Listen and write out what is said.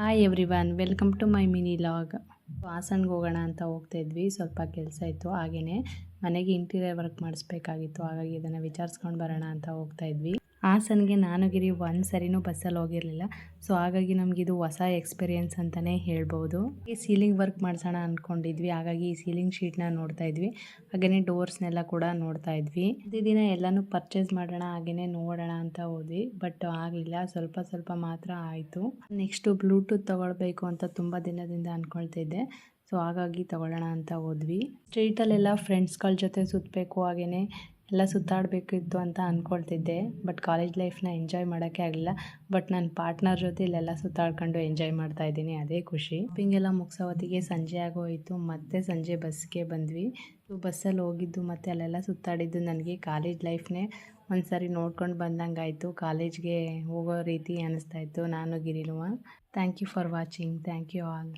Hi everyone, welcome to my mini vlog. ಹಾಸನ್ಗೆ ಹೋಗೋಣ ಅಂತ ಹೋಗ್ತಾ ಇದ್ವಿ. ಸ್ವಲ್ಪ ಕೆಲಸ ಇತ್ತು, ಹಾಗೆಯೇ ಮನೆಗೆ ಇಂಟೀರಿಯರ್ ವರ್ಕ್ ಮಾಡಿಸ್ಬೇಕಾಗಿತ್ತು. ಹಾಗಾಗಿ ಇದನ್ನು ವಿಚಾರಿಸ್ಕೊಂಡು ಬರೋಣ ಅಂತ ಹೋಗ್ತಾ ಇದ್ವಿ. ಹಾಸನ್ಗೆ ನಾನುಗಿರಿ ಒಂದು ಸರಿನೂ ಬಸ್ಸಲ್ಲಿ ಹೋಗಿರಲಿಲ್ಲ. ಸೊ ಹಾಗಾಗಿ ನಮಗಿದು ಹೊಸ ಎಕ್ಸ್ಪೀರಿಯೆನ್ಸ್ ಅಂತಲೇ ಹೇಳ್ಬೋದು. ಈ ಸೀಲಿಂಗ್ ವರ್ಕ್ ಮಾಡಿಸೋಣ ಅಂದ್ಕೊಂಡಿದ್ವಿ. ಹಾಗಾಗಿ ಈ ಸೀಲಿಂಗ್ ಶೀಟ್ನ ನೋಡ್ತಾ ಇದ್ವಿ, ಹಾಗೆಯೇ ಡೋರ್ಸ್ನೆಲ್ಲ ಕೂಡ ನೋಡ್ತಾ ಇದ್ವಿ. ಇದೇ ದಿನ ಎಲ್ಲನೂ ಪರ್ಚೇಸ್ ಮಾಡೋಣ, ಹಾಗೆಯೇ ನೋಡೋಣ ಅಂತ ಹೋದ್ವಿ. ಬಟ್ ಆಗಲಿಲ್ಲ, ಸ್ವಲ್ಪ ಮಾತ್ರ ಆಯಿತು. ನೆಕ್ಸ್ಟು ಬ್ಲೂಟೂತ್ ತೊಗೊಳ್ಬೇಕು ಅಂತ ತುಂಬ ದಿನದಿಂದ ಅಂದ್ಕೊಳ್ತಿದ್ದೆ. ಸೊ ಹಾಗಾಗಿ ತೊಗೊಳ್ಳೋಣ ಅಂತ ಹೋದ್ವಿ. ಸ್ಟ್ರೀಟಲ್ಲೆಲ್ಲ ಫ್ರೆಂಡ್ಸ್ಗಳ ಜೊತೆ ಸುತ್ತಬೇಕು, ಹಾಗೆಯೇ ಎಲ್ಲ ಸುತ್ತಾಡಬೇಕಿತ್ತು ಅಂತ ಅಂದ್ಕೊಳ್ತಿದ್ದೆ. ಬಟ್ ಕಾಲೇಜ್ ಲೈಫ್ನ ಎಂಜಾಯ್ ಮಾಡೋಕ್ಕೆ ಆಗಲಿಲ್ಲ. ಬಟ್ ನನ್ನ ಪಾರ್ಟ್ನರ್ ಜೊತೆ ಇಲ್ಲೆಲ್ಲ ಸುತ್ತಾಡ್ಕೊಂಡು ಎಂಜಾಯ್ ಮಾಡ್ತಾ ಇದ್ದೀನಿ, ಅದೇ ಖುಷಿ. ಶಾಪಿಂಗೆಲ್ಲ ಮುಗಿಸೋ ಹೊತ್ತಿಗೆ ಸಂಜೆ ಆಗೋಯಿತು. ಮತ್ತೆ ಸಂಜೆ ಬಸ್ಗೆ ಬಂದ್ವಿ. ಬಸ್ಸಲ್ಲಿ ಹೋಗಿದ್ದು ಮತ್ತು ಅಲ್ಲೆಲ್ಲ ಸುತ್ತಾಡಿದ್ದು ನನಗೆ ಕಾಲೇಜ್ ಲೈಫ್ನೇ ಒಂದು ಸಾರಿ ನೋಡ್ಕೊಂಡು ಬಂದಂಗೆ ಆಯಿತು. ಕಾಲೇಜ್ಗೆ ಹೋಗೋ ರೀತಿ ಅನ್ನಿಸ್ತಾ ಇತ್ತು ನಾನು ಗಿರಿನುವ. Thank you for watching. Thank you all.